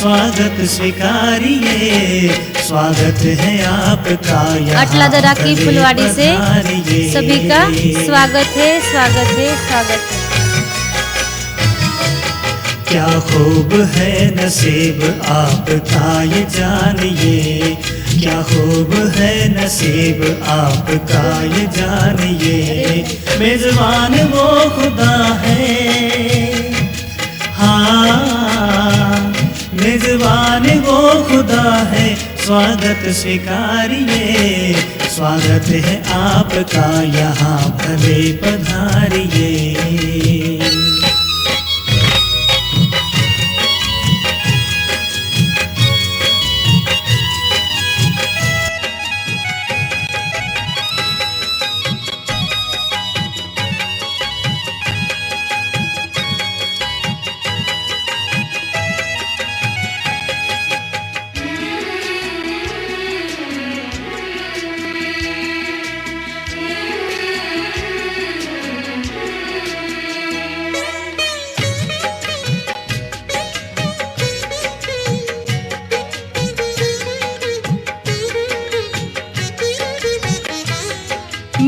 स्वागत स्वीकारिए, स्वागत है आपका यहाँ अटलादरा की भले फुलवाड़ी से पधारिए। सभी का स्वागत है, स्वागत है, स्वागत है। क्या खूब है नसीब आपका ये जानिए, क्या खूब है नसीब आपका ये जानिए। मेजबान वो खुदा है, हाँ मेजबान वो खुदा है, स्वागत स्वीकारिए, स्वागत है आपका यहाँ भले पधारिए।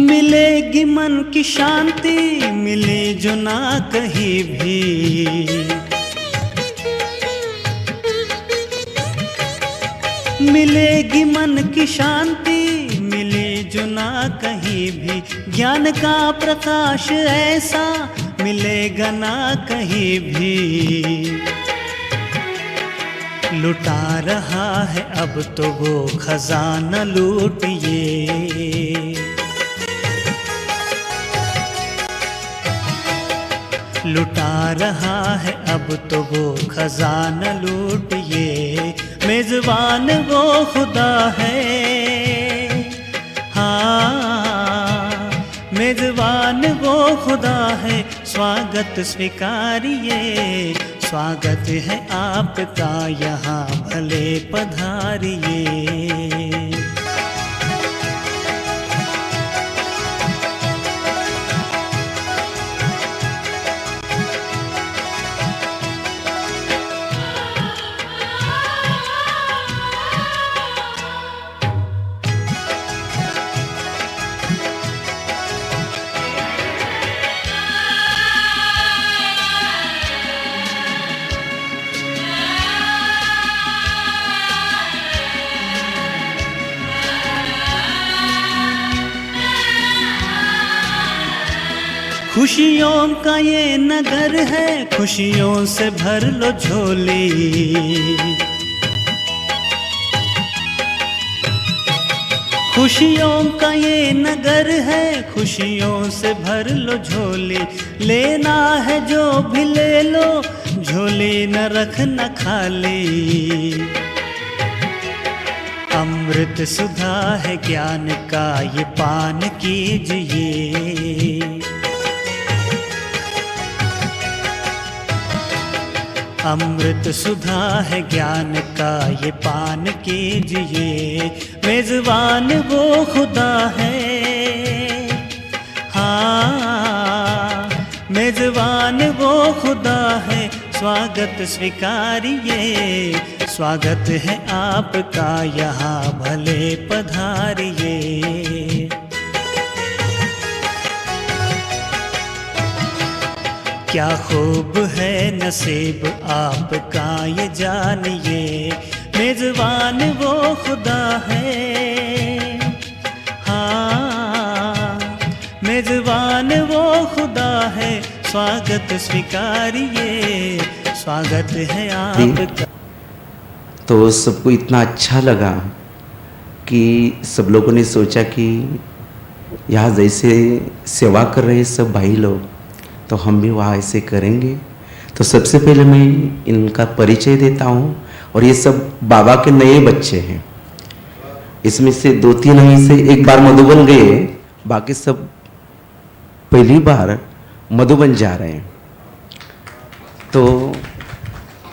मिलेगी मन की शांति, मिले जो ना कहीं भी। मिलेगी मन की शांति, मिले जो ना कहीं भी। ज्ञान का प्रकाश ऐसा मिलेगा ना कहीं भी। लुटा रहा है अब तो वो खजाना लूटिए। लुटा रहा है अब तो वो खजाना लूटिए। मेजबान वो खुदा है, हाँ मेजबान वो खुदा है, स्वागत स्वीकारिए, स्वागत है आपका यहाँ भले पधारिए। खुशियों का ये नगर है, खुशियों से भर लो झोली। खुशियों का ये नगर है, खुशियों से भर लो झोली। लेना है जो भी ले लो, झोली न रखना खाली। अमृत सुधा है ज्ञान का ये पान कीजिए। अमृत सुधा है ज्ञान का ये पान कीजिए। मेजबान वो खुदा है, हाँ मेजबान वो खुदा है, स्वागत स्वीकारिए, स्वागत है आपका यहाँ भले पधारिए। क्या खूब है नसीब आपका ये जानिए। मेजबान वो खुदा है, हाँ मेजबान वो खुदा है, स्वागत स्वीकारिए, स्वागत है आपका। तो सबको इतना अच्छा लगा कि सब लोगों ने सोचा कि यहाँ जैसे सेवा कर रहे सब भाई लोग, तो हम भी वहाँ ऐसे करेंगे। तो सबसे पहले मैं इनका परिचय देता हूँ। और ये सब बाबा के नए बच्चे हैं। इसमें से 2-3 में से एक बार मधुबन गए, बाकी सब पहली बार मधुबन जा रहे हैं। तो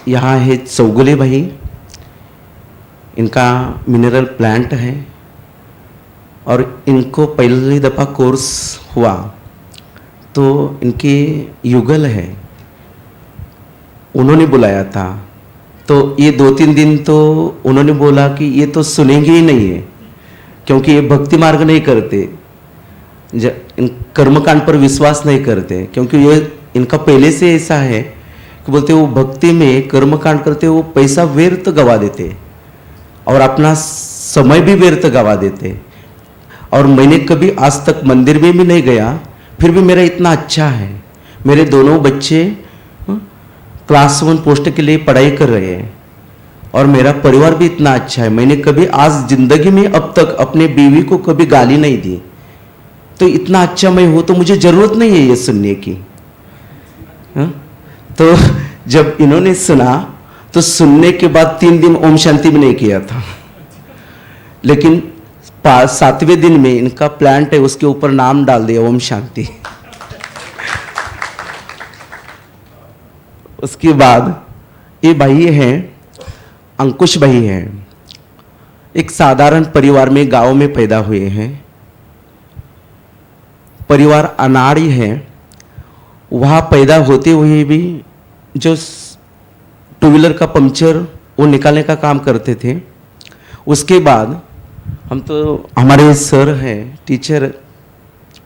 यहाँ है चौगुले भाई, इनका मिनरल प्लांट है और इनको पहली दफ़ा कोर्स हुआ तो इनके युगल है, उन्होंने बुलाया था। तो ये 2-3 दिन तो उन्होंने बोला कि ये तो सुनेंगे ही नहीं है, क्योंकि ये भक्ति मार्ग नहीं करते, इन कर्मकांड पर विश्वास नहीं करते, क्योंकि ये इनका पहले से ऐसा है कि बोलते वो भक्ति में कर्मकांड करते वो पैसा व्यर्थ गवा देते और अपना समय भी व्यर्थ गवा देते। और मैंने कभी आज तक मंदिर में भी नहीं गया, फिर भी मेरा इतना अच्छा है, मेरे दोनों बच्चे क्लास 1 पोस्ट के लिए पढ़ाई कर रहे हैं और मेरा परिवार भी इतना अच्छा है। मैंने कभी आज जिंदगी में अब तक अपने बीवी को कभी गाली नहीं दी, तो इतना अच्छा मैं हूं तो मुझे जरूरत नहीं है ये सुनने की। तो जब इन्होंने सुना तो सुनने के बाद 3 दिन ओम शांति भी नहीं किया था, लेकिन 7वें दिन में इनका प्लांट है उसके ऊपर नाम डाल दिया ओम शांति। उसके बाद ये भाई हैं, अंकुश भाई हैं, एक साधारण परिवार में गांव में पैदा हुए हैं। परिवार अनाड़ी है, वहाँ पैदा होते हुए भी जो 2 व्हीलर का पंक्चर वो निकालने का काम करते थे। उसके बाद हम तो हमारे सर हैं, टीचर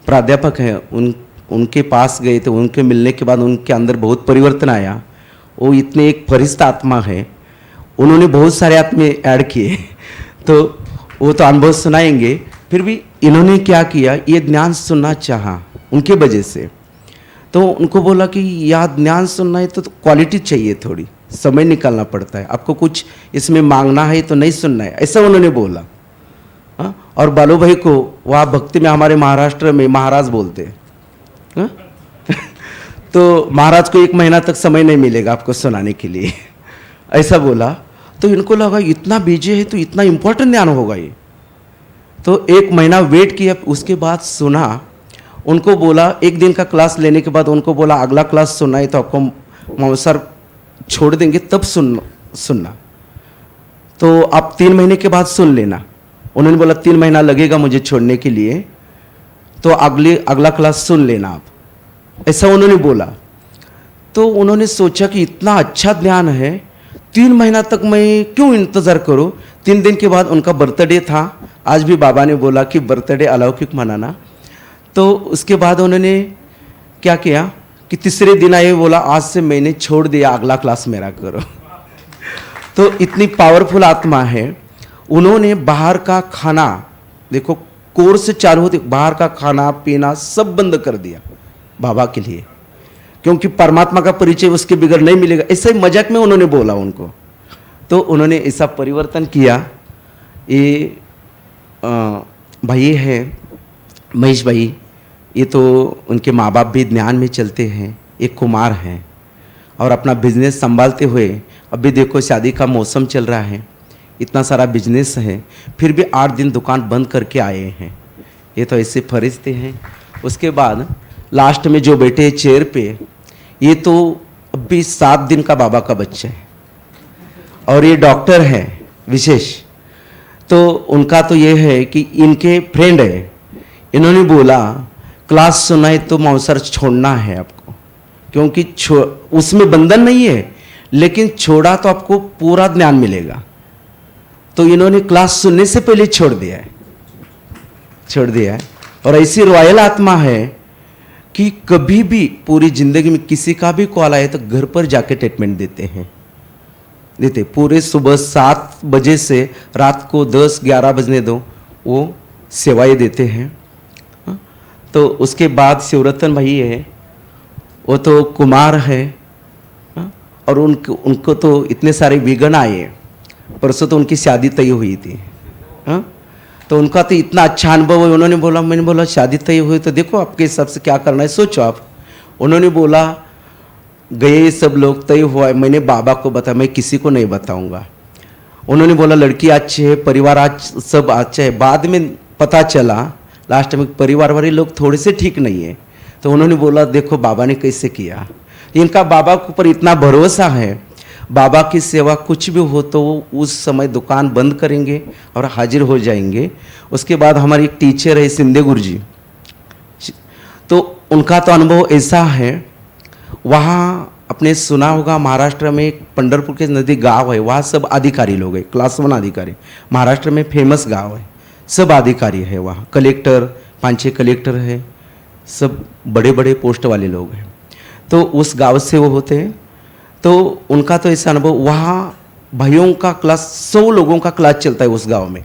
प्राध्यापक हैं, उनके पास गए थे। उनके मिलने के बाद उनके अंदर बहुत परिवर्तन आया। वो इतने एक फरिश्त आत्मा है, उन्होंने बहुत सारे आत्मे ऐड किए, तो वो तो अनुभव सुनाएंगे। फिर भी इन्होंने क्या किया, ये ज्ञान सुनना चाहा उनके वजह से। तो उनको बोला कि यार ज्ञान सुनना है तो क्वालिटी चाहिए, थोड़ी समय निकालना पड़ता है, आपको कुछ इसमें मांगना है तो नहीं सुनना है, ऐसा उन्होंने बोला। और बालू भाई को वहाँ भक्ति में हमारे महाराष्ट्र में महाराज बोलते हैं। तो महाराज को 1 महीना तक समय नहीं मिलेगा आपको सुनाने के लिए, ऐसा बोला। तो इनको लगा इतना बिजी है तो इतना इम्पोर्टेंट ज्ञान होगा ये। तो 1 महीना वेट किया, उसके बाद सुना। उनको बोला 1 दिन का क्लास लेने के बाद उनको बोला अगला क्लास सुनना है तो आपको सर छोड़ देंगे तब सुनना, तो आप 3 महीने के बाद सुन लेना। उन्होंने बोला 3 महीना लगेगा मुझे छोड़ने के लिए, तो अगला क्लास सुन लेना आप, ऐसा उन्होंने बोला। तो उन्होंने सोचा कि इतना अच्छा ध्यान है, 3 महीना तक मैं क्यों इंतज़ार करूं। 3 दिन के बाद उनका बर्थडे था, आज भी बाबा ने बोला कि बर्थडे अलौकिक मनाना। तो उसके बाद उन्होंने क्या किया कि तीसरे दिन आए, बोला आज से मैंने छोड़ दिया, अगला क्लास मेरा करो। तो इतनी पावरफुल आत्मा है। उन्होंने बाहर का खाना, देखो कोर्स चालू होते बाहर का खाना पीना सब बंद कर दिया बाबा के लिए, क्योंकि परमात्मा का परिचय उसके बगैर नहीं मिलेगा, ऐसे ही मजाक में उन्होंने बोला उनको। तो उन्होंने ऐसा परिवर्तन किया। ये भाई है महेश भाई, ये तो उनके माँ बाप भी ज्ञान में चलते हैं, एक कुमार हैं और अपना बिजनेस संभालते हुए, अभी देखो शादी का मौसम चल रहा है, इतना सारा बिजनेस है, फिर भी 8 दिन दुकान बंद करके आए हैं। ये तो ऐसे फरिश्ते हैं। उसके बाद लास्ट में जो बैठे चेयर पे, ये तो अभी 7 दिन का बाबा का बच्चा है और ये डॉक्टर है विशेष। तो उनका तो ये है कि इनके फ्रेंड है, इन्होंने बोला क्लास सुनाए तो माउसर छोड़ना है आपको, क्योंकि उसमें बंधन नहीं है, लेकिन छोड़ा तो आपको पूरा ज्ञान मिलेगा। तो इन्होंने क्लास सुनने से पहले छोड़ दिया है। और ऐसी रॉयल आत्मा है कि कभी भी पूरी जिंदगी में किसी का भी कॉल आए तो घर पर जाके ट्रीटमेंट देते पूरे सुबह 7 बजे से रात को 10-11 बजने दो, वो सेवाएं देते हैं। तो उसके बाद शिवरतन भाई है, वो तो कुमार है और उनको तो इतने सारे विघ्न आए। परसों तो उनकी शादी तय हुई थी, तो उनका तो इतना अच्छा अनुभव है। उन्होंने बोला, मैंने बोला शादी तय हुई तो देखो आपके हिसाब से क्या करना है सोचो आप। उन्होंने बोला गए सब लोग, तय हुआ है, मैंने बाबा को बताया, मैं किसी को नहीं बताऊंगा। उन्होंने बोला लड़की अच्छी है, परिवार आज सब अच्छा है। बाद में पता चला लास्ट में परिवार वाले लोग थोड़े से ठीक नहीं है। तो उन्होंने बोला देखो बाबा ने कैसे किया। इनका बाबा के ऊपर इतना भरोसा है, बाबा की सेवा कुछ भी हो तो वो उस समय दुकान बंद करेंगे और हाजिर हो जाएंगे। उसके बाद हमारी एक टीचर है सिंधे गुरुजी, तो उनका तो अनुभव ऐसा है, वहाँ अपना आपने सुना होगा महाराष्ट्र में एक पंढरपुर के नज़दीक गांव है, वहाँ सब अधिकारी लोग हैं, क्लास 1 अधिकारी। महाराष्ट्र में फेमस गांव है, सब अधिकारी है वहाँ, कलेक्टर 5-6 कलेक्टर है, सब बड़े बड़े पोस्ट वाले लोग हैं। तो उस गांव से वो होते हैं। तो उनका तो ऐसा अनुभव, वहाँ भाइयों का क्लास 100 लोगों का क्लास चलता है उस गांव में।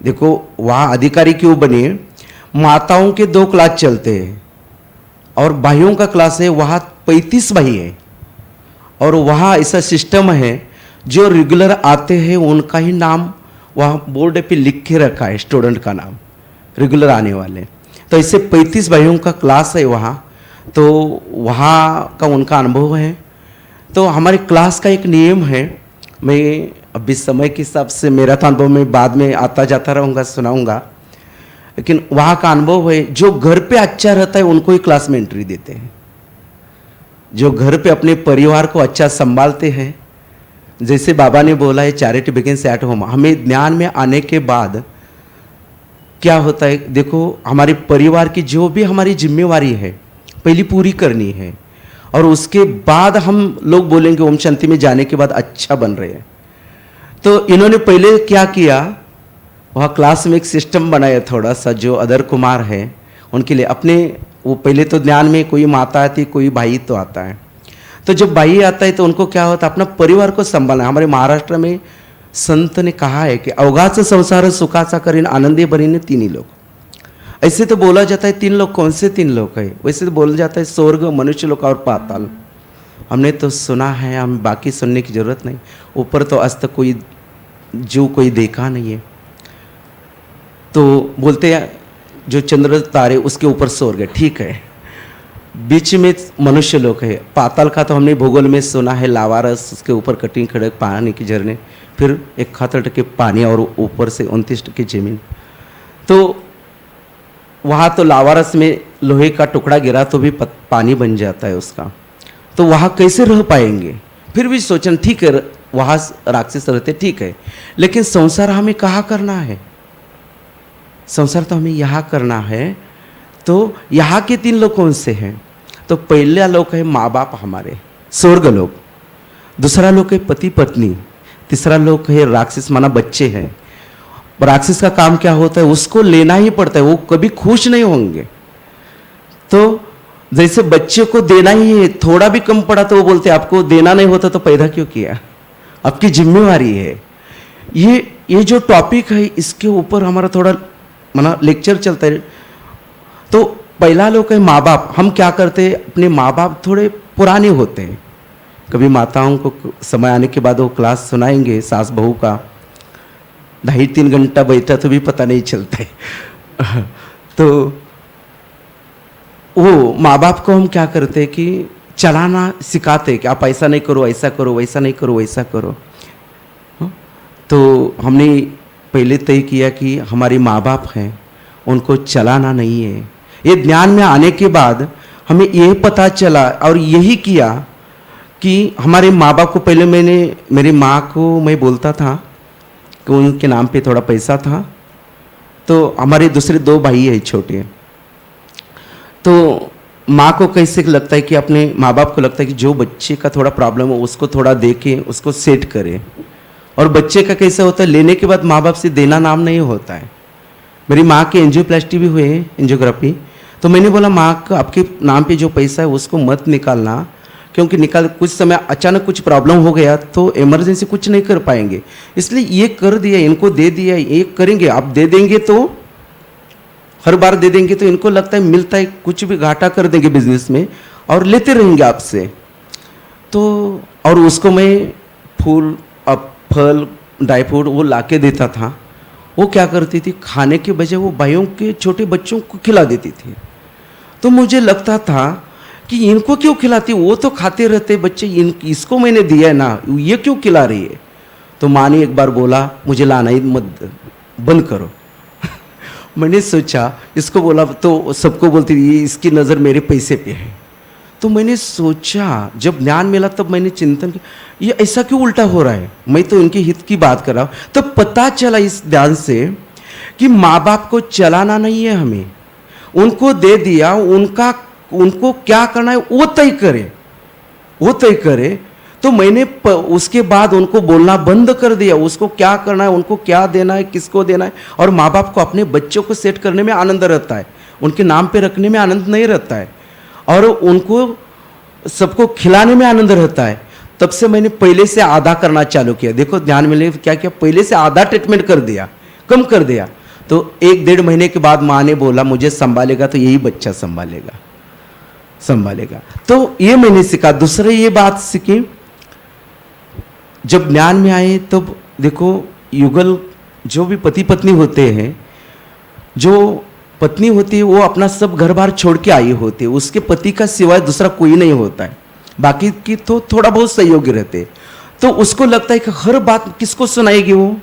देखो वहाँ अधिकारी क्यों बने, माताओं के 2 क्लास चलते हैं और भाइयों का क्लास है, वहाँ 35 भाई है। और वहाँ ऐसा सिस्टम है, जो रेगुलर आते हैं उनका ही नाम वहाँ बोर्ड पे लिख के रखा है, स्टूडेंट का नाम, रेगुलर आने वाले। तो ऐसे 35 भाइयों का क्लास है वहाँ। तो वहाँ का उनका अनुभव है। तो हमारे क्लास का एक नियम है, मैं अभी समय के हिसाब से मेरा तो अनुभव मैं बाद में आता जाता रहूँगा, सुनाऊँगा, लेकिन वहाँ का अनुभव है, जो घर पे अच्छा रहता है उनको ही क्लास में एंट्री देते हैं। जो घर पे अपने परिवार को अच्छा संभालते हैं, जैसे बाबा ने बोला है चैरिटी बिगिंस एट होम, हमें ज्ञान में आने के बाद क्या होता है, देखो हमारे परिवार की जो भी हमारी जिम्मेवारी है पहली पूरी करनी है, और उसके बाद हम लोग बोलेंगे ओम शांति में जाने के बाद अच्छा बन रहे हैं। तो इन्होंने पहले क्या किया, वहाँ क्लास में एक सिस्टम बनाया थोड़ा सा, जो अदर कुमार है उनके लिए अपने, वो पहले तो ज्ञान में कोई माता आती, कोई भाई तो आता है। तो जब भाई आता है तो उनको क्या होता है, अपना परिवार को संभालना है। हमारे महाराष्ट्र में संत ने कहा है कि अवघाच संसार सुखाचा करीन आनंदी बरीने 3 लोग। ऐसे तो बोला जाता है 3 लोग, कौन से 3 लोग है, वैसे तो बोला जाता है स्वर्ग, मनुष्य लोक और पाताल। हमने तो सुना है, हम बाकी सुनने की जरूरत नहीं। ऊपर तो आज तक कोई जो कोई देखा नहीं है। तो बोलते हैं जो चंद्र तारे उसके ऊपर स्वर्ग है, ठीक है, बीच में मनुष्य लोक है। पाताल का तो हमने भूगोल में सुना है, लावारस, उसके ऊपर कटिंग खड़क पानी की झरने, फिर 71% पानी और ऊपर से 29% जमीन। तो वहाँ तो लावारस में लोहे का टुकड़ा गिरा तो भी पानी बन जाता है उसका। तो वहाँ कैसे रह पाएंगे, फिर भी सोचना ठीक है वहाँ राक्षस रहते, ठीक है, लेकिन संसार हमें कहाँ करना है, संसार तो हमें यहाँ करना है। तो यहाँ के 3 लोग कौन से हैं, तो पहला लोग है माँ बाप हमारे, स्वर्ग लोग। दूसरा लोग है पति पत्नी। तीसरा लोग है राक्षस, माना बच्चे हैं। राक्षस का काम क्या होता है, उसको लेना ही पड़ता है, वो कभी खुश नहीं होंगे। तो जैसे बच्चे को देना ही है, थोड़ा भी कम पड़ा तो वो बोलते आपको देना नहीं होता तो पैदा क्यों किया, आपकी जिम्मेवारी है। ये जो टॉपिक है इसके ऊपर हमारा थोड़ा माना लेक्चर चलता है। तो पहला लोग है माँ बाप। हम क्या करते हैं, अपने माँ बाप थोड़े पुराने होते हैं, कभी माताओं को समय आने के बाद वो क्लास सुनाएंगे, सास बहू का 2.5-3 घंटा बैठा तो भी पता नहीं चलता है। तो वो माँ बाप को हम क्या करते हैं कि चलाना सिखाते कि आप ऐसा नहीं करो, ऐसा करो, वैसा नहीं करो, वैसा करो। तो हमने पहले तय किया कि हमारे माँ बाप हैं, उनको चलाना नहीं है। ये ज्ञान में आने के बाद हमें ये पता चला और यही किया कि हमारे माँ बाप को, पहले मेरी माँ को मैं बोलता था कि उनके नाम पे थोड़ा पैसा था। तो हमारे दूसरे 2 भाई है छोटे, तो माँ को कैसे लगता है कि अपने माँ बाप को लगता है कि जो बच्चे का थोड़ा प्रॉब्लम हो उसको थोड़ा दे के उसको सेट करे। और बच्चे का कैसा होता है, लेने के बाद माँ बाप से देना नाम नहीं होता है। मेरी माँ की एंजियोप्लास्टी भी हुए, एंजियोग्राफी। तो मैंने बोला माँ का आपके नाम पे जो पैसा है उसको मत निकालना, क्योंकि निकाल कुछ समय अचानक कुछ प्रॉब्लम हो गया तो इमरजेंसी कुछ नहीं कर पाएंगे, इसलिए ये कर दिया, इनको दे दिया, ये करेंगे। आप दे देंगे तो हर बार दे देंगे तो इनको लगता है मिलता है, कुछ भी घाटा कर देंगे बिजनेस में और लेते रहेंगे आपसे। तो और उसको मैं फूल फल ड्राई फ्रूट वो ला के देता था। वो क्या करती थी, खाने के बजाय वो भाइयों के छोटे बच्चों को खिला देती थी। तो मुझे लगता था कि इनको क्यों खिलाती, वो तो खाते रहते बच्चे, इसको मैंने दिया है ना, ये क्यों खिला रही है। तो माँ ने एक बार बोला मुझे लाना ही मत, बंद करो। मैंने सोचा, इसको बोला तो सबको बोलती थी इसकी नज़र मेरे पैसे पे है। तो मैंने सोचा, जब ज्ञान मिला तब मैंने चिंतन किया ये ऐसा क्यों उल्टा हो रहा है, मैं तो इनके हित की बात कर रहा हूँ। तो पता चला इस ध्यान से कि माँ बाप को चलाना नहीं है हमें, उनको दे दिया, उनको क्या करना है वो तय करे। वो तय करे। तो मैंने उसके बाद उनको बोलना बंद कर दिया, उसको क्या करना है, उनको क्या देना है, किसको देना है। और माँ बाप को अपने बच्चों को सेट करने में आनंद रहता है, उनके नाम पे रखने में आनंद नहीं रहता है, और उनको सबको खिलाने में आनंद रहता है। तब से मैंने पहले से आधा करना चालू किया। देखो ध्यान में ले क्या किया, पहले से आधा ट्रीटमेंट कर दिया, कम कर दिया। तो 1-1.5 महीने के बाद माँ ने बोला मुझे संभालेगा तो यही बच्चा संभालेगा। तो ये मैंने सीखा। दूसरा ये बात सीखी, जब ज्ञान में आए तब देखो युगल जो भी पति पत्नी होते हैं, जो पत्नी होती है वो अपना सब घर बार छोड़ के आई होती है, उसके पति का सिवाय दूसरा कोई नहीं होता है, बाकी की तो थोड़ा बहुत सहयोगी रहते। तो उसको लगता है कि हर बात किसको सुनाएगी, वो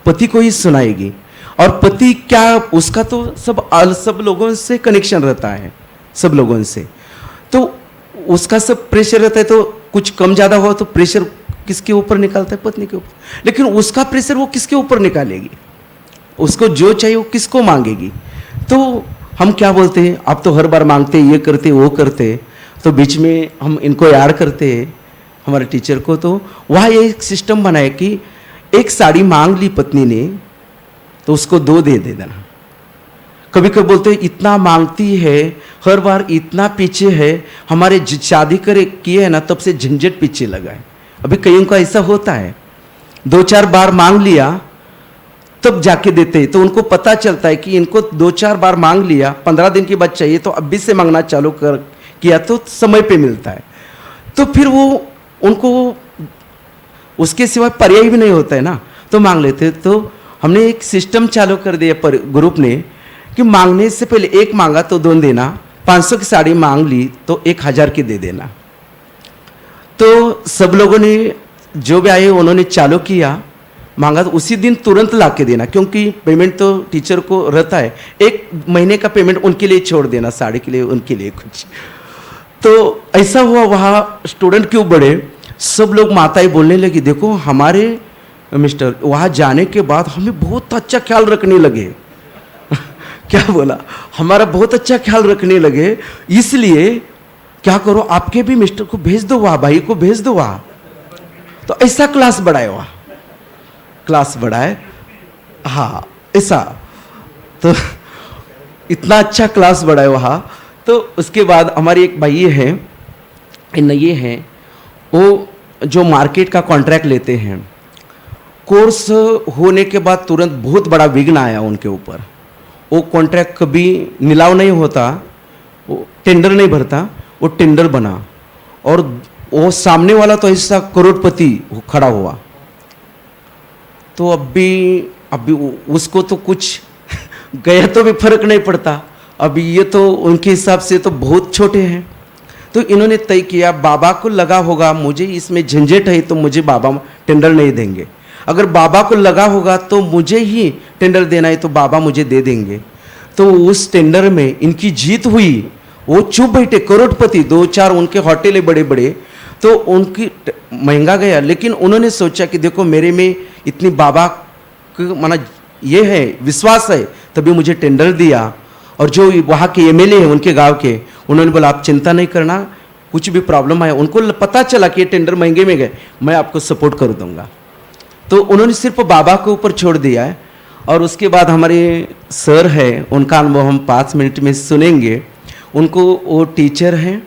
पति को ही सुनाएगी। और पति क्या, उसका तो सब लोगों से कनेक्शन रहता है, सब लोगों से, तो उसका सब प्रेशर रहता है। तो कुछ कम ज़्यादा हो तो प्रेशर किसके ऊपर निकालता है, पत्नी के ऊपर। लेकिन उसका प्रेशर वो किसके ऊपर निकालेगी, उसको जो चाहिए वो किसको मांगेगी। तो हम क्या बोलते हैं, आप तो हर बार मांगते, ये करते वो करते, तो बीच में हम इनको याद करते हैं हमारे टीचर को। तो वहाँ ये एक सिस्टम बनाया कि एक साड़ी मांग ली पत्नी ने तो उसको 2 दे देना। कभी कभी बोलते हैं इतना मांगती है, हर बार इतना पीछे है, हमारे शादी किए है ना तब से झंझट पीछे लगा है। अभी कईयों का ऐसा होता है, 2-4 बार मांग लिया तब जाके देते, तो उनको पता चलता है कि इनको 2-4 बार मांग लिया, 15 दिन के बाद चाहिए, तो अभी से मांगना चालू किया तो समय पे मिलता है। तो फिर वो उनको उसके सिवा पर्याय भी नहीं होता है ना, तो मांग लेते। तो हमने एक सिस्टम चालू कर दिया पर ग्रुप ने कि मांगने से पहले 1 मांगा तो 2 देना, 500 की साड़ी मांग ली तो 1000 की दे देना। तो सब लोगों ने जो भी आए उन्होंने चालू किया, मांगा तो उसी दिन तुरंत ला के देना, क्योंकि पेमेंट तो टीचर को रहता है, 1 महीने का पेमेंट उनके लिए छोड़ देना, साड़ी के लिए, उनके लिए कुछ। तो ऐसा हुआ, वहाँ स्टूडेंट क्यों बढ़े, सब लोग माताएं बोलने लगी, देखो हमारे मिस्टर वहाँ जाने के बाद हमें बहुत अच्छा ख्याल रखने लगे। क्या बोला, हमारा बहुत अच्छा ख्याल रखने लगे, इसलिए क्या करो आपके भी मिस्टर को भेज दो, वहाँ भाई को भेज दो वहाँ। तो ऐसा क्लास बढ़ाए, वहाँ क्लास बढ़ाए, हाँ ऐसा। तो इतना अच्छा क्लास बढ़ाए वहाँ। तो उसके बाद हमारी एक भाई है, ये हैं, वो जो मार्केट का कॉन्ट्रैक्ट लेते हैं, कोर्स होने के बाद तुरंत बहुत बड़ा विघ्न आया उनके ऊपर। वो कॉन्ट्रैक्ट कभी निलाव नहीं होता, वो टेंडर नहीं भरता, वो टेंडर बना, और वो सामने वाला तो ऐसा करोड़पति खड़ा हुआ। तो अभी उसको तो कुछ गया तो भी फर्क नहीं पड़ता, अभी ये तो उनके हिसाब से तो बहुत छोटे हैं। तो इन्होंने तय किया, बाबा को लगा होगा मुझे इसमें झंझट है तो मुझे बाबा टेंडर नहीं देंगे, अगर बाबा को लगा होगा तो मुझे ही टेंडर देना है तो बाबा मुझे दे देंगे। तो उस टेंडर में इनकी जीत हुई, वो चुप बैठे, करोड़पति, 2-4 उनके होटल है बड़े बड़े, तो उनकी महंगा गया। लेकिन उन्होंने सोचा कि देखो मेरे में इतनी बाबा माना ये है, विश्वास है, तभी मुझे टेंडर दिया। और जो वहाँ के एमएलए हैं उनके गांव के, उन्होंने बोला आप चिंता नहीं करना, कुछ भी प्रॉब्लम आया, उनको पता चला कि ये टेंडर महंगे में गए, मैं आपको सपोर्ट कर दूंगा। तो उन्होंने सिर्फ बाबा के ऊपर छोड़ दिया है। और उसके बाद हमारे सर हैं, उनका अनुभव हम 5 मिनट में सुनेंगे। उनको, वो टीचर हैं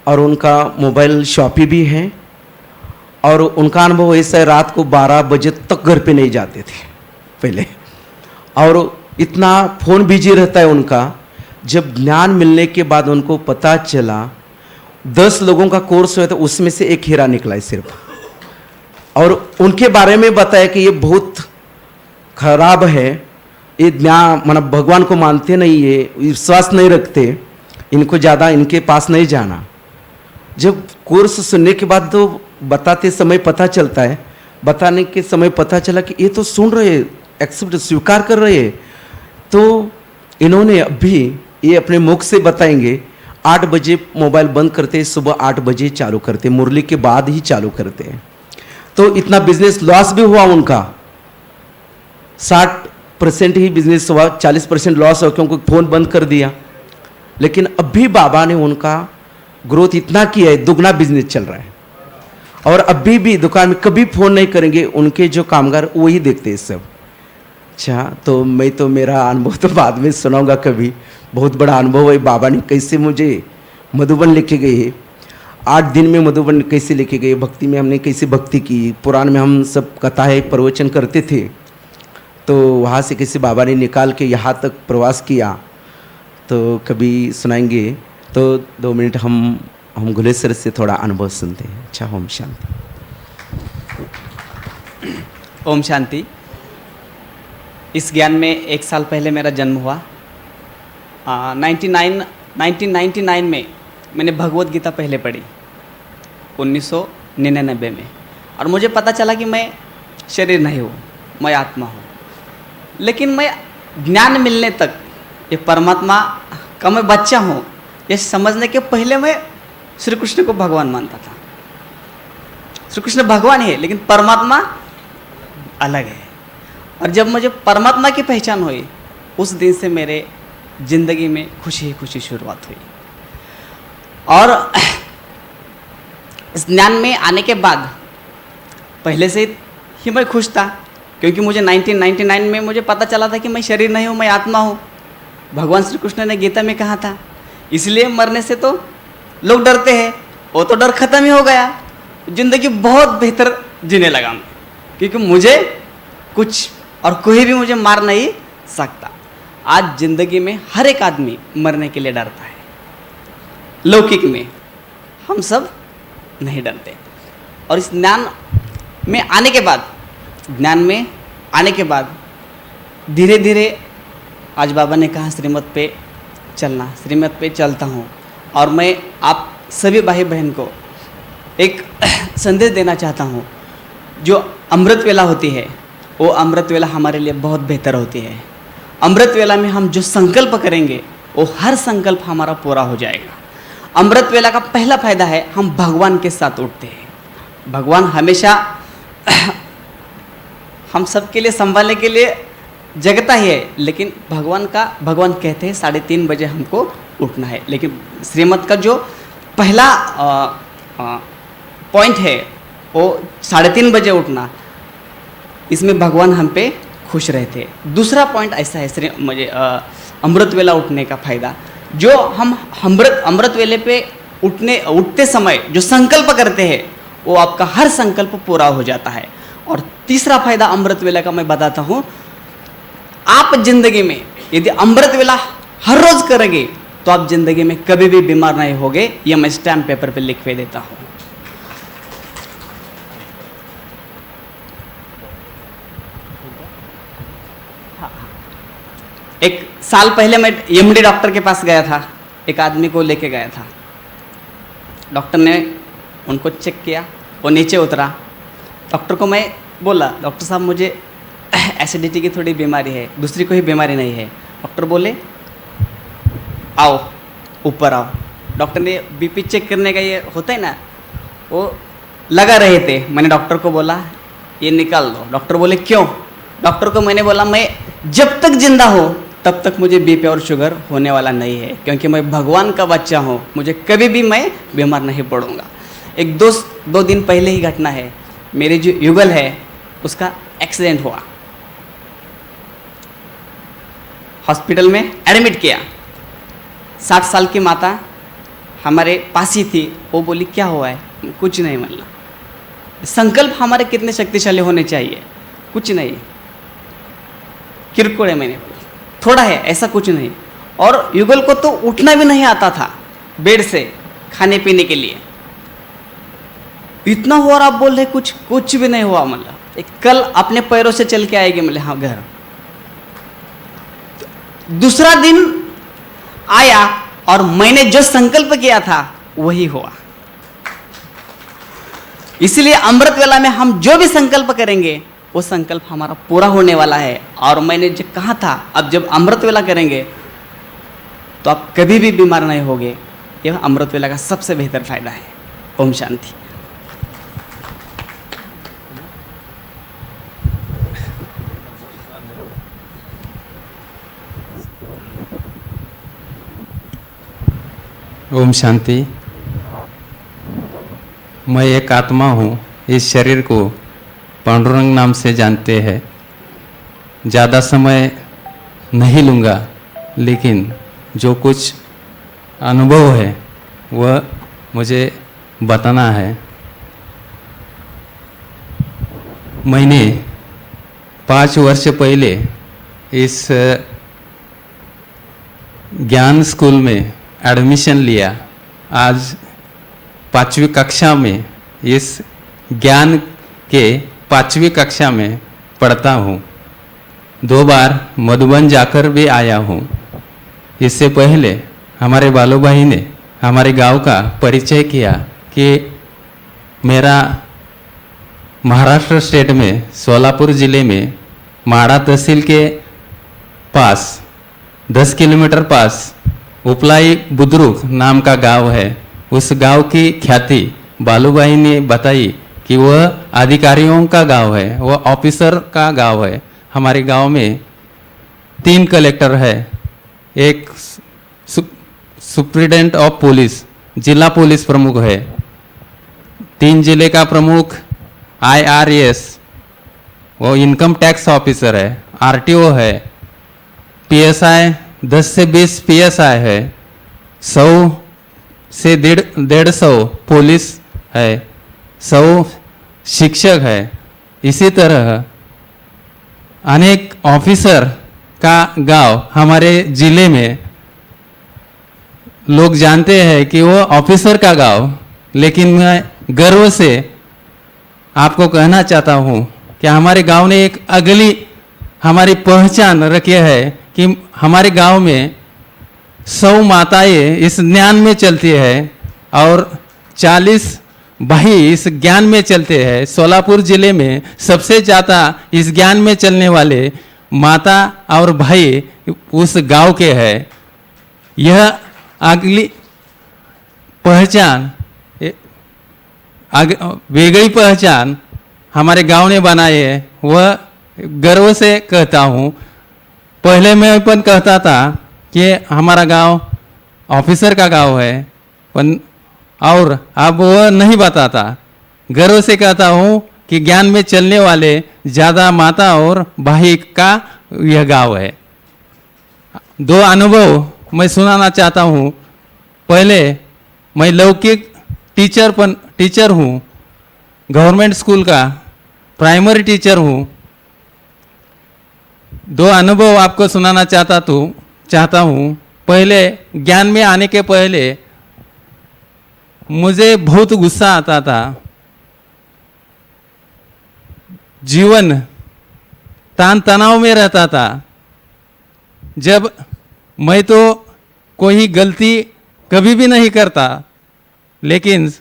और उनका मोबाइल शॉपी भी है, और उनका अनुभव ऐसा है, रात को 12 बजे तक घर पे नहीं जाते थे पहले, और इतना फ़ोन बिजी रहता है उनका। जब ज्ञान मिलने के बाद उनको पता चला 10 लोगों का कोर्स हुआ था, उसमें से 1 हीरा निकला है सिर्फ, और उनके बारे में बताया कि ये बहुत खराब है, ये ज्ञान मतलब भगवान को मानते नहीं, ये विश्वास नहीं रखते, इनको ज़्यादा इनके पास नहीं जाना। जब कोर्स सुनने के बाद तो बताते समय पता चलता है, बताने के समय पता चला कि ये तो सुन रहे, एक्सेप्ट स्वीकार कर रहे। तो इन्होंने अभी ये अपने मुख से बताएंगे, 8 बजे मोबाइल बंद करते, सुबह 8 बजे चालू करते, मुरली के बाद ही चालू करते हैं। तो इतना बिजनेस लॉस भी हुआ उनका, 60% ही बिजनेस हुआ, 40% लॉस हुआ क्योंकि फ़ोन बंद कर दिया। लेकिन अभी बाबा ने उनका ग्रोथ इतना किया है, दुगना बिजनेस चल रहा है। और अभी भी दुकान में कभी फ़ोन नहीं करेंगे, उनके जो कामगार वही देखते हैं सब। अच्छा, तो मैं तो मेरा अनुभव तो बाद में सुनाऊंगा कभी। बहुत बड़ा अनुभव है, बाबा ने कैसे मुझे मधुबन लेके गए, 8 दिन में मधुबन कैसे लेके गए, भक्ति में हमने कैसे भक्ति की, पुराण में हम सब कथाएँ प्रवचन करते थे, तो वहाँ से कैसे बाबा ने निकाल के यहाँ तक प्रवास किया, तो कभी सुनाएंगे। तो 2 मिनट हम गुलेश्वर से थोड़ा अनुभव सुनते हैं। अच्छा, ओम शांति। ओम शांति। इस ज्ञान में 1 साल पहले मेरा जन्म हुआ। 1999 में मैंने भगवत गीता पहले पढ़ी, 1999 में, और मुझे पता चला कि मैं शरीर नहीं हूँ, मैं आत्मा हूँ। लेकिन मैं ज्ञान मिलने तक ये परमात्मा का मैं बच्चा हूँ ये समझने के पहले मैं श्री कृष्ण को भगवान मानता था। श्री कृष्ण भगवान है लेकिन परमात्मा अलग है। और जब मुझे परमात्मा की पहचान हुई, उस दिन से मेरे ज़िंदगी में खुशी ही खुशी शुरुआत हुई। और इस ज्ञान में आने के बाद पहले से ही मैं खुश था, क्योंकि मुझे 1999 में मुझे पता चला था कि मैं शरीर नहीं हूँ, मैं आत्मा हूँ। भगवान श्री कृष्ण ने गीता में कहा था, इसलिए मरने से तो लोग डरते हैं, वो तो डर खत्म ही हो गया। ज़िंदगी बहुत बेहतर जीने लगा मैं, क्योंकि मुझे कुछ और कोई भी मुझे मार नहीं सकता। आज ज़िंदगी में हर एक आदमी मरने के लिए डरता है, लौकिक में हम सब नहीं डरते। और इस ज्ञान में आने के बाद धीरे धीरे आज बाबा ने कहा श्रीमत पे चलना, श्रीमत पे चलता हूँ। और मैं आप सभी भाई बहन को एक संदेश देना चाहता हूँ, जो अमृत वेला होती है वो अमृत वेला हमारे लिए बहुत बेहतर होती है। अमृत वेला में हम जो संकल्प करेंगे वो हर संकल्प हमारा पूरा हो जाएगा। अमृत वेला का पहला फायदा है हम भगवान के साथ उठते हैं। भगवान हमेशा हम सबके लिए संभालने के लिए जगता ही है, लेकिन भगवान कहते हैं 3:30 बजे हमको उठना है। लेकिन श्रीमत का जो पहला पॉइंट है वो 3:30 बजे उठना, इसमें भगवान हम पे खुश रहते हैं। दूसरा पॉइंट ऐसा है मुझे अमृत वेला उठने का फायदा, जो हम अमृत वेले पे उठते समय जो संकल्प करते हैं वो आपका हर संकल्प पूरा हो जाता है। और तीसरा फायदा अमृत वेला का मैं बताता हूँ, आप जिंदगी में यदि अमृत वेला हर रोज करेंगे तो आप जिंदगी में कभी भी बीमार नहीं होगे। ये मैं स्टैम्प पेपर पे लिख के देता हूँ। एक साल पहले मैं एमडी डॉक्टर के पास गया था, एक आदमी को लेके गया था। डॉक्टर ने उनको चेक किया, वो नीचे उतरा। डॉक्टर को मैं बोला, डॉक्टर साहब मुझे एसिडिटी की थोड़ी बीमारी है, दूसरी कोई बीमारी नहीं है। डॉक्टर बोले आओ ऊपर आओ। डॉक्टर ने बीपी चेक करने का ये होता है ना, वो लगा रहे थे। मैंने डॉक्टर को बोला ये निकाल दो। डॉक्टर बोले क्यों? डॉक्टर को मैंने बोला मैं जब तक जिंदा हूँ तब तक मुझे बीपी और शुगर होने वाला नहीं है, क्योंकि मैं भगवान का बच्चा हूँ, मुझे कभी भी मैं बीमार नहीं पड़ूंगा। एक 2 दिन पहले ही घटना है, मेरे जो युगल है उसका एक्सीडेंट हुआ, हॉस्पिटल में एडमिट किया। 60 साल की माता हमारे पास ही थी, वो बोली क्या हुआ है? कुछ नहीं। मतलब संकल्प हमारे कितने शक्तिशाली होने चाहिए। कुछ नहीं, किरकोड़ है, मैंने बोला थोड़ा है, ऐसा कुछ नहीं। और युगल को तो उठना भी नहीं आता था बेड से खाने पीने के लिए, इतना हुआ और आप बोल रहे कुछ भी नहीं हुआ। मतलब एक कल अपने पैरों से चल के आएगी, मतलब हाँ घर। दूसरा दिन आया और मैंने जो संकल्प किया था वही हुआ। इसलिए अमृत वेला में हम जो भी संकल्प करेंगे वो संकल्प हमारा पूरा होने वाला है। और मैंने जो कहा था, अब जब अमृत वेला करेंगे तो आप कभी भी बीमार नहीं होगे। यह अमृत वेला का सबसे बेहतर फायदा है। ओम शांति। ओम शांति। मैं एक आत्मा हूँ, इस शरीर को पांडुरंग नाम से जानते हैं। ज़्यादा समय नहीं लूँगा, लेकिन जो कुछ अनुभव है वह मुझे बताना है। मैंने 5 वर्ष पहले इस ज्ञान स्कूल में एडमिशन लिया। आज 5वीं कक्षा में इस ज्ञान के 5वीं कक्षा में पढ़ता हूँ। 2 बार मधुबन जाकर भी आया हूँ। इससे पहले हमारे बालू भाई ने हमारे गांव का परिचय किया कि मेरा महाराष्ट्र स्टेट में सोलापुर ज़िले में माड़ा तहसील के पास 10 किलोमीटर पास उपलाई बुद्रुक नाम का गांव है। उस गांव की ख्याति बालूभाई ने बताई कि वह अधिकारियों का गांव है, वह ऑफिसर का गांव है। हमारे गांव में 3 कलेक्टर है, एक सुप्रिटेंडेंट ऑफ पुलिस, जिला पुलिस प्रमुख है, 3 जिले का प्रमुख IRS, वो इनकम टैक्स ऑफिसर है, RTO है, PSI 10 से 20 PSI है, 100 से 150 पुलिस है, 100 शिक्षक है। इसी तरह अनेक ऑफिसर का गांव हमारे ज़िले में लोग जानते हैं कि वो ऑफिसर का गांव। लेकिन मैं गर्व से आपको कहना चाहता हूँ कि हमारे गांव ने एक अगली हमारी पहचान रखी है कि हमारे गांव में 100 माताएं इस ज्ञान में चलती है और 40 भाई इस ज्ञान में चलते हैं। सोलापुर ज़िले में सबसे ज़्यादा इस ज्ञान में चलने वाले माता और भाई उस गांव के हैं। यह अगली पहचान, वेगड़ी पहचान हमारे गांव ने बनाई है, वह गर्व से कहता हूँ। पहले मैं अपन कहता था कि हमारा गांव ऑफिसर का गांव है, और अब वह नहीं बताता। गर्व से कहता हूँ कि ज्ञान में चलने वाले ज़्यादा माता और भाई का यह गांव है। 2 अनुभव मैं सुनाना चाहता हूँ। पहले मैं लौकिक टीचर हूँ, गवर्नमेंट स्कूल का प्राइमरी टीचर हूँ। 2 अनुभव आपको सुनाना चाहता हूँ। पहले ज्ञान में आने के पहले मुझे बहुत गुस्सा आता था। जीवन तान तनाव में रहता था। जब मैं तो कोई गलती कभी भी नहीं करता, लेकिन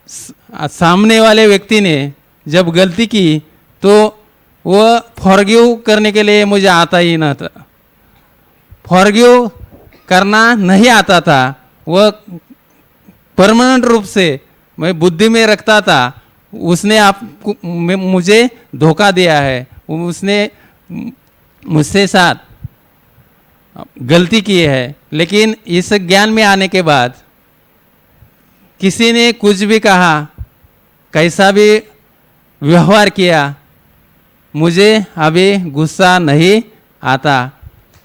सामने वाले व्यक्ति ने जब गलती की तो वह फॉरगिव करने के लिए मुझे आता ही न था। फॉरगिव करना नहीं आता था। वह परमानेंट रूप से मैं बुद्धि में रखता था, उसने मुझे धोखा दिया है, उसने मुझसे साथ गलती की है। लेकिन इस ज्ञान में आने के बाद किसी ने कुछ भी कहा, कैसा भी व्यवहार किया, मुझे अभी गुस्सा नहीं आता।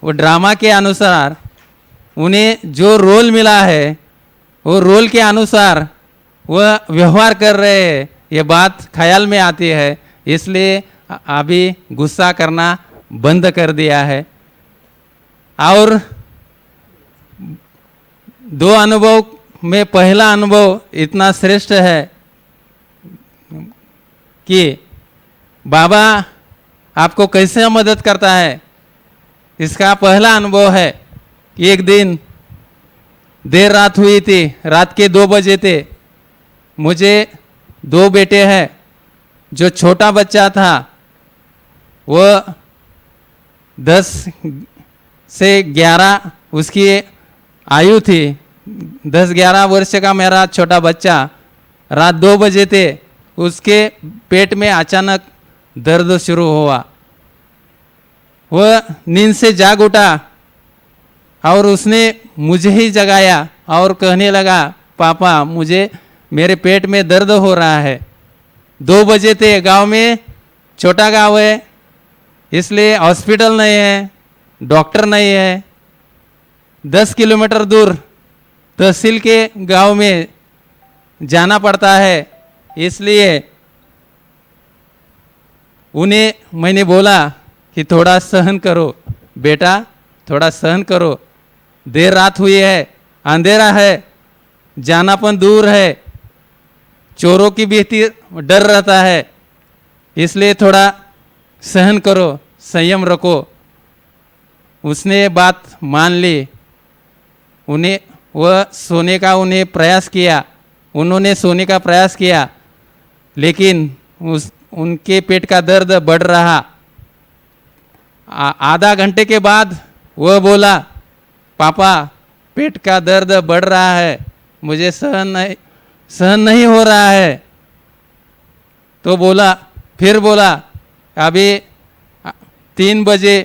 वो ड्रामा के अनुसार उन्हें जो रोल मिला है वो रोल के अनुसार वह व्यवहार कर रहे हैं, ये बात ख्याल में आती है। इसलिए अभी गुस्सा करना बंद कर दिया है। और 2 अनुभव में पहला अनुभव इतना श्रेष्ठ है कि बाबा आपको कैसे मदद करता है। इसका पहला अनुभव है कि एक दिन देर रात हुई थी, रात के 2 बजे थे। मुझे 2 बेटे हैं। जो छोटा बच्चा था वह 10 से 11 उसकी आयु थी। 10-11 वर्ष का मेरा छोटा बच्चा रात 2 बजे थे, उसके पेट में अचानक दर्द शुरू हुआ। वह नींद से जाग उठा और उसने मुझे ही जगाया और कहने लगा, पापा मुझे मेरे पेट में दर्द हो रहा है। 2 बजे थे, गांव में छोटा गांव है, इसलिए हॉस्पिटल नहीं है, डॉक्टर नहीं है। 10 किलोमीटर दूर तहसील के गांव में जाना पड़ता है। इसलिए उन्हें मैंने बोला कि थोड़ा सहन करो बेटा, थोड़ा सहन करो, देर रात हुई है, अंधेरा है, जाना पण दूर है, चोरों की भी डर रहता है, इसलिए थोड़ा सहन करो, संयम रखो। उसने बात मान ली। उन्हें वह सोने का उन्हें प्रयास किया, उन्होंने सोने का प्रयास किया, लेकिन उनके पेट का दर्द बढ़ रहा। आधा घंटे के बाद वह बोला, पापा पेट का दर्द बढ़ रहा है, मुझे सहन नहीं हो रहा है। तो बोला, फिर बोला, अभी 3 बजे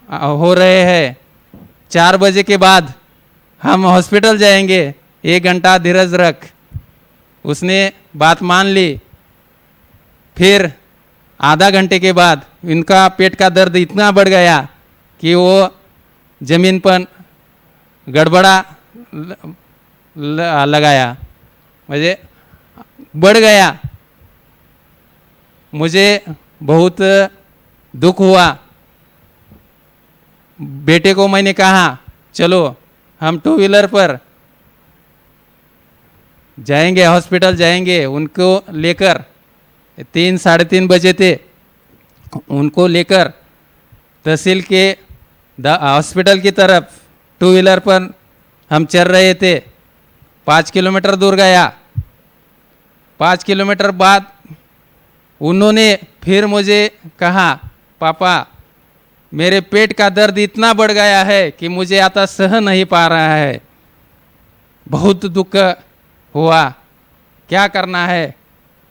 हो रहे हैं, 4 बजे के बाद हम हॉस्पिटल जाएंगे, 1 घंटा धीरज रख। उसने बात मान ली। फिर आधा घंटे के बाद इनका पेट का दर्द इतना बढ़ गया कि वो जमीन पर गड़बड़ा लगाया, मुझे बढ़ गया। मुझे बहुत दुख हुआ। बेटे को मैंने कहा, चलो हम 2 व्हीलर पर जाएंगे, हॉस्पिटल जाएंगे। उनको लेकर 3 साढ़े 3 बजे थे, उनको लेकर तहसील के हॉस्पिटल की तरफ 2 व्हीलर पर हम चल रहे थे। 5 किलोमीटर दूर गया। 5 किलोमीटर बाद उन्होंने फिर मुझे कहा, पापा मेरे पेट का दर्द इतना बढ़ गया है कि मुझे आता सह नहीं पा रहा है। बहुत दुख हुआ, क्या करना है,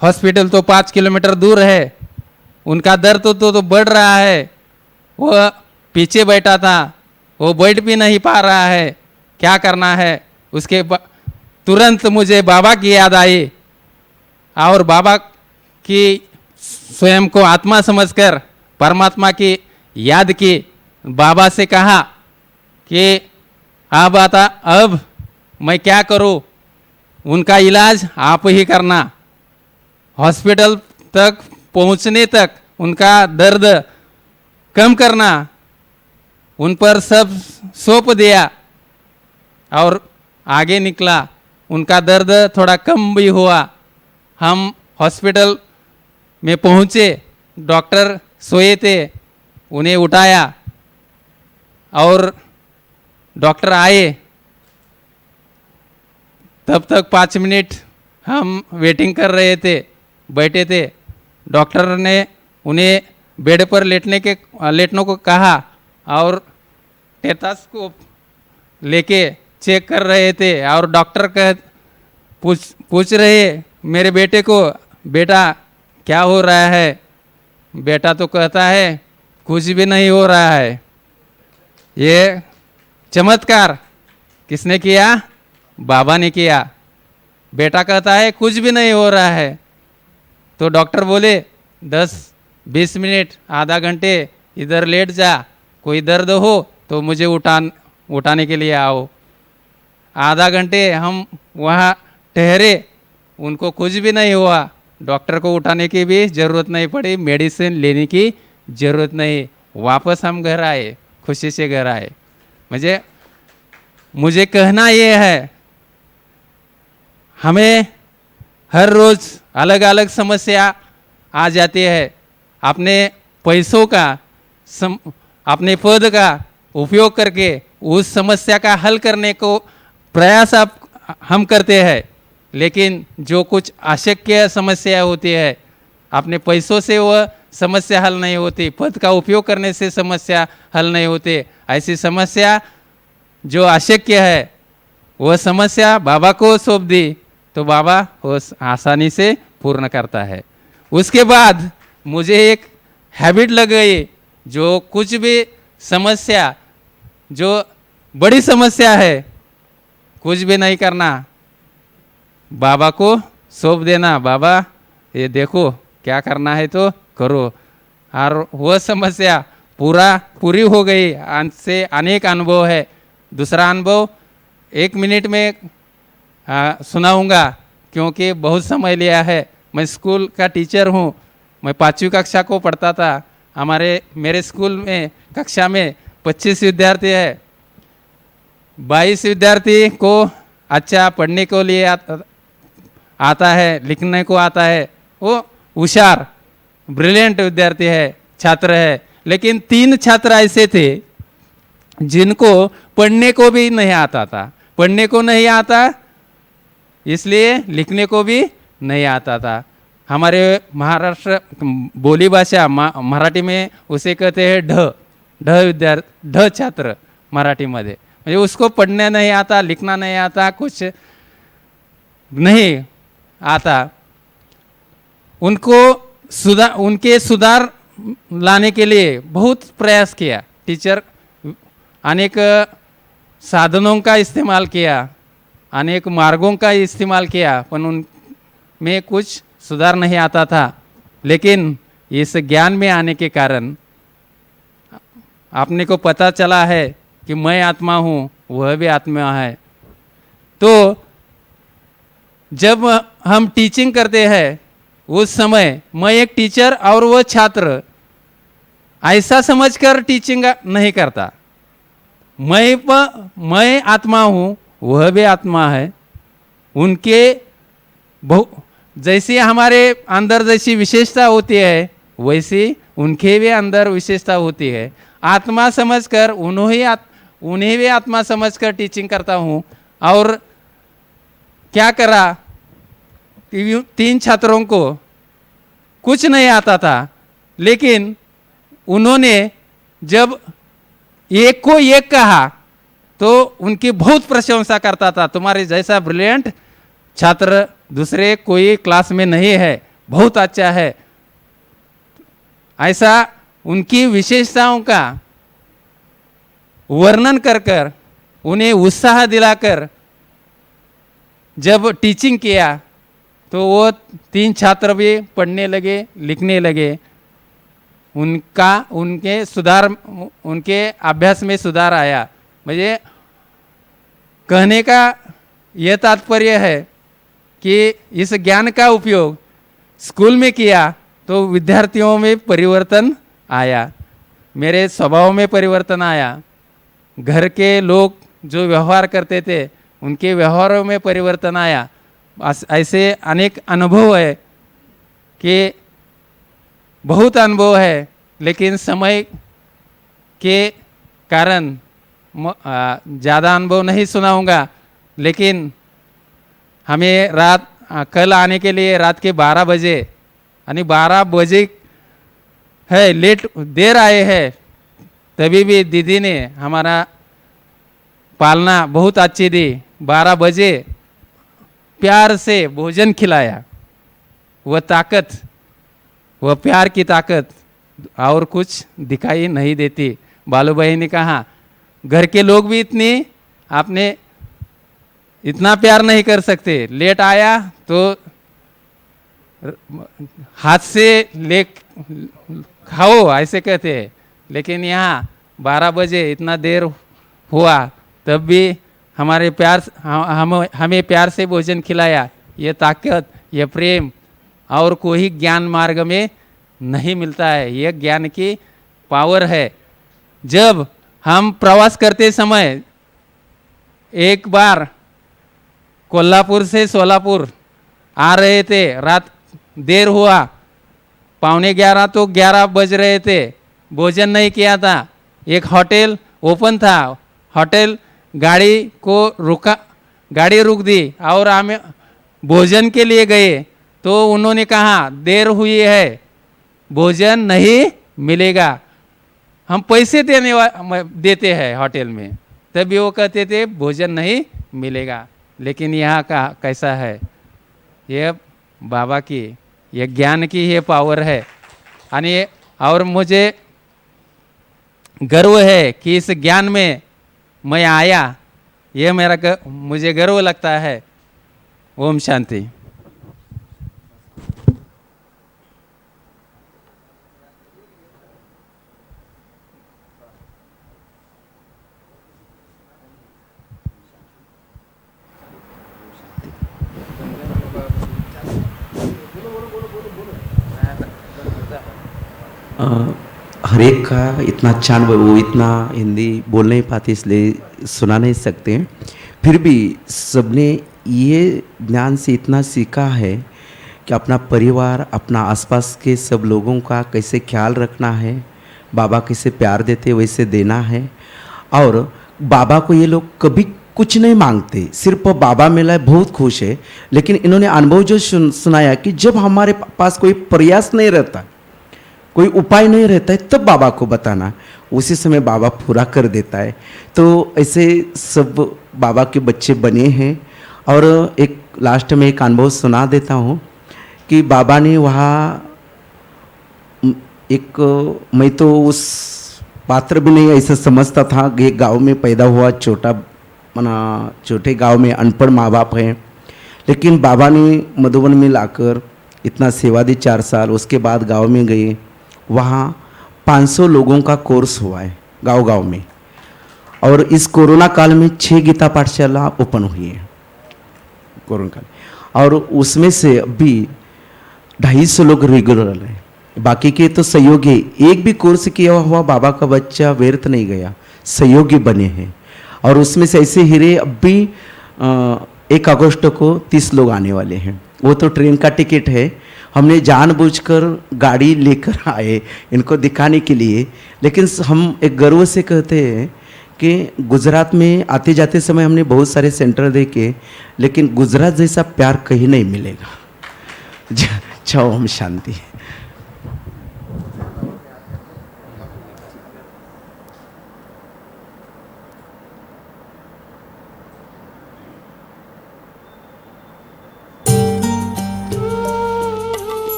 हॉस्पिटल तो 5 किलोमीटर दूर है, उनका दर्द तो बढ़ रहा है। वह पीछे बैठा था, वो बैठ भी नहीं पा रहा है, क्या करना है। उसके तुरंत मुझे बाबा की याद आई और बाबा की स्वयं को आत्मा समझकर परमात्मा की याद की। बाबा से कहा कि अब मैं क्या करूं, उनका इलाज आप ही करना। हॉस्पिटल तक पहुंचने तक उनका दर्द कम करना, उन पर सब सौंप दिया और आगे निकला। उनका दर्द थोड़ा कम भी हुआ। हम हॉस्पिटल में पहुंचे, डॉक्टर सोए थे, उन्हें उठाया और डॉक्टर आए। तब तक 5 मिनट हम वेटिंग कर रहे थे, बैठे थे। डॉक्टर ने उन्हें बेड पर लेटने को कहा और टेटास्कोप लेके चेक कर रहे थे। और डॉक्टर पूछ रहे मेरे बेटे को, बेटा क्या हो रहा है। बेटा तो कहता है कुछ भी नहीं हो रहा है। ये चमत्कार किसने किया? बाबा ने किया। बेटा कहता है कुछ भी नहीं हो रहा है। तो डॉक्टर बोले 10-20 मिनट आधा घंटे इधर लेट जा, कोई दर्द हो तो मुझे उठाने के लिए आओ। आधा घंटे हम वहाँ ठहरे, उनको कुछ भी नहीं हुआ। डॉक्टर को उठाने की भी ज़रूरत नहीं पड़ी, मेडिसिन लेने की ज़रूरत नहीं। वापस हम घर आए, खुशी से घर आए। मुझे कहना ये है, हमें हर रोज़ अलग अलग समस्या आ जाती है। अपने पैसों का अपने पद का उपयोग करके उस समस्या का हल करने को प्रयास हम करते हैं, लेकिन जो कुछ अशक्य समस्या होती है, अपने पैसों से वह समस्या हल नहीं होती, पद का उपयोग करने से समस्या हल नहीं होती। ऐसी समस्या जो अशक्य है वह समस्या बाबा को सौंप दी तो बाबा वो आसानी से पूर्ण करता है। उसके बाद मुझे एक हैबिट लग गई, जो कुछ भी समस्या, जो बड़ी समस्या है, कुछ भी नहीं करना, बाबा को सौंप देना, बाबा ये देखो क्या करना है तो करो। और वह समस्या पूरी हो गई। से अनेक अनुभव है। दूसरा अनुभव 1 मिनट में सुनाऊंगा क्योंकि बहुत समय लिया है। मैं स्कूल का टीचर हूँ। मैं 5वीं कक्षा को पढ़ता था। मेरे स्कूल में कक्षा में 25 विद्यार्थी है। 22 विद्यार्थी को अच्छा पढ़ने को लिए आता है, लिखने को आता है, वो होशियार ब्रिलियंट विद्यार्थी है, छात्र है। लेकिन 3 छात्र ऐसे थे जिनको पढ़ने को भी नहीं आता था। पढ़ने को नहीं आता इसलिए लिखने को भी नहीं आता था। हमारे महाराष्ट्र बोली भाषा मराठी में उसे कहते हैं ढ छात्र मराठी मध्ये। म्हणजे उसको पढ़ने नहीं आता, लिखना नहीं आता, कुछ नहीं आता। उनके सुधार लाने के लिए बहुत प्रयास किया। टीचर अनेक साधनों का इस्तेमाल किया, अनेक मार्गों का इस्तेमाल किया, पर उनमें कुछ सुधार नहीं आता था। लेकिन इस ज्ञान में आने के कारण आपने को पता चला है कि मैं आत्मा हूँ, वह भी आत्मा है। तो जब हम टीचिंग करते हैं उस समय मैं एक टीचर और वह छात्र ऐसा समझकर टीचिंग नहीं करता। मैं आत्मा हूँ, वह भी आत्मा है। उनके जैसी हमारे अंदर जैसी विशेषता होती है वैसी उनके भी अंदर विशेषता होती है। आत्मा समझकर उन्हें भी आत्मा समझकर टीचिंग करता हूँ। और क्या करा, 3 छात्रों को कुछ नहीं आता था, लेकिन उन्होंने जब एक को एक कहा तो उनकी बहुत प्रशंसा करता था। तुम्हारे जैसा ब्रिलियंट छात्र दूसरे कोई क्लास में नहीं है, बहुत अच्छा है। ऐसा उनकी विशेषताओं का वर्णन कर उन्हें उत्साह दिलाकर जब टीचिंग किया तो वो 3 छात्र भी पढ़ने लगे, लिखने लगे। उनके अभ्यास में सुधार आया। मुझे कहने का यह तात्पर्य है कि इस ज्ञान का उपयोग स्कूल में किया तो विद्यार्थियों में परिवर्तन आया, मेरे स्वभाव में परिवर्तन आया। घर के लोग जो व्यवहार करते थे उनके व्यवहारों में परिवर्तन आया। ऐसे अनेक अनुभव है कि बहुत अनुभव है, लेकिन समय के कारण ज़्यादा अनुभव नहीं सुनाऊंगा। लेकिन हमें कल आने के लिए रात के 12 बजे यानी 12 बजे है, देर आए हैं, तभी भी दीदी ने हमारा पालना बहुत अच्छी दी। 12 बजे प्यार से भोजन खिलाया। वह ताकत, वह प्यार की ताकत और कुछ दिखाई नहीं देती। बालू भाई ने कहा घर के लोग भी आपने इतना प्यार नहीं कर सकते। लेट आया तो हाथ से ले खाओ ऐसे कहते हैं, लेकिन यहाँ 12 बजे इतना देर हुआ तब भी हमें प्यार से भोजन खिलाया। ये ताकत, ये प्रेम और कोई ज्ञान मार्ग में नहीं मिलता है। यह ज्ञान की पावर है। जब हम प्रवास करते समय एक बार कोल्हापुर से सोलापुर आ रहे थे, रात देर हुआ, 11:15 तो 11 बज रहे थे, भोजन नहीं किया था। एक होटल ओपन था, होटल गाड़ी रुक दी और हमें भोजन के लिए गए तो उन्होंने कहा देर हुई है, भोजन नहीं मिलेगा। हम पैसे देते हैं होटल में, तभी वो कहते थे भोजन नहीं मिलेगा। लेकिन यहाँ का कैसा है, यह बाबा की, यह ज्ञान की ये पावर है। और मुझे गर्व है कि इस ज्ञान में मैं आया, ये मुझे गर्व लगता है। ओम शांति। हर एक का इतना अच्छा अनुभव, वो इतना हिंदी बोल नहीं पाते इसलिए सुना नहीं सकते हैं, फिर भी सबने ये ज्ञान से इतना सीखा है कि अपना परिवार, अपना आसपास के सब लोगों का कैसे ख्याल रखना है, बाबा कैसे प्यार देते वैसे देना है। और बाबा को ये लोग कभी कुछ नहीं मांगते, सिर्फ बाबा मिला बहुत खुश है। लेकिन इन्होंने अनुभव जो सुनाया कि जब हमारे पास कोई प्रयास नहीं रहता, कोई उपाय नहीं रहता है, तब बाबा को बताना, उसी समय बाबा पूरा कर देता है। तो ऐसे सब बाबा के बच्चे बने हैं। और एक लास्ट में एक अनुभव सुना देता हूँ कि बाबा ने वहाँ एक, मैं तो उस पात्र भी नहीं ऐसा समझता था, एक गांव में पैदा हुआ, छोटे गांव में अनपढ़ माँ बाप हैं, लेकिन बाबा ने मधुबन में लाकर इतना सेवा दी 4 साल। उसके बाद गांव में गए, वहाँ 500 लोगों का कोर्स हुआ है गांव में। और इस कोरोना काल में 6 गीता पाठशाला ओपन हुई है कोरोना काल, और उसमें से अभी 250 लोग रेगुलर हैं, बाकी के तो सहयोगी। एक भी कोर्स किया हुआ बाबा का बच्चा व्यर्थ नहीं गया, सहयोगी बने हैं। और उसमें से ऐसे हीरे अभी 1 अगस्त को 30 लोग आने वाले हैं। वो तो ट्रेन का टिकट है, हमने जानबूझकर गाड़ी लेकर आए इनको दिखाने के लिए। लेकिन हम एक गर्व से कहते हैं कि गुजरात में आते जाते समय हमने बहुत सारे सेंटर देखे, लेकिन गुजरात जैसा प्यार कहीं नहीं मिलेगा। जाओ, हम शांति।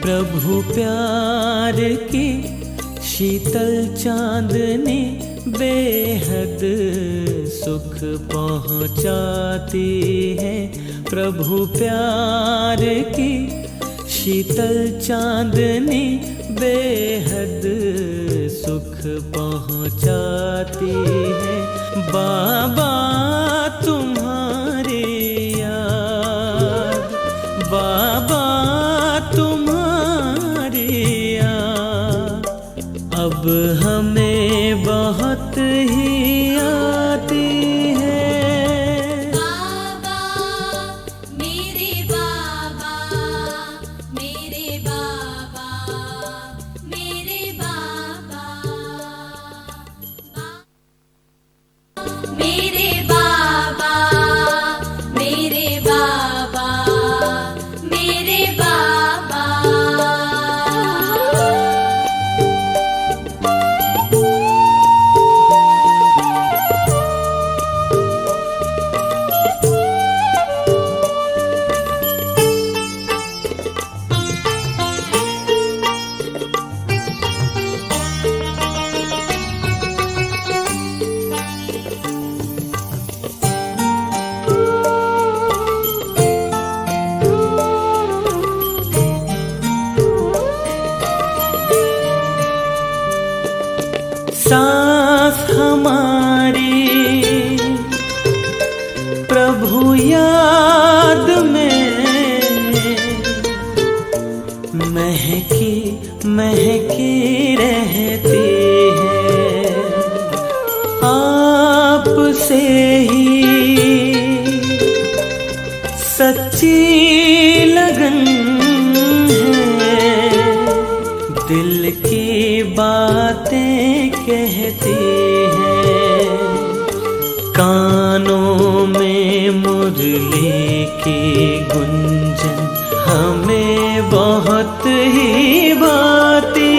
प्रभु प्यार की शीतल चांदनी बेहद सुख पहुँचाती है। प्रभु प्यार की शीतल चांदनी बेहद सुख पहुँचाती है। बाबा तुम्हारी याद, बाबा तुम्हारी याद अब हमें बहुत ही आती है। बाबा मेरे बाबा, मेरे बाबा, मेरे बाबा, मेरे बाबा, मेरे बाबा, मेरे बाबा। सांस हमारी प्रभु याद में महकी महकी रहती है। आपसे ही सच्ची लगन है, दिल की बातें कहती है। कानों में मुरली की गुंजन हमें बहुत ही भाती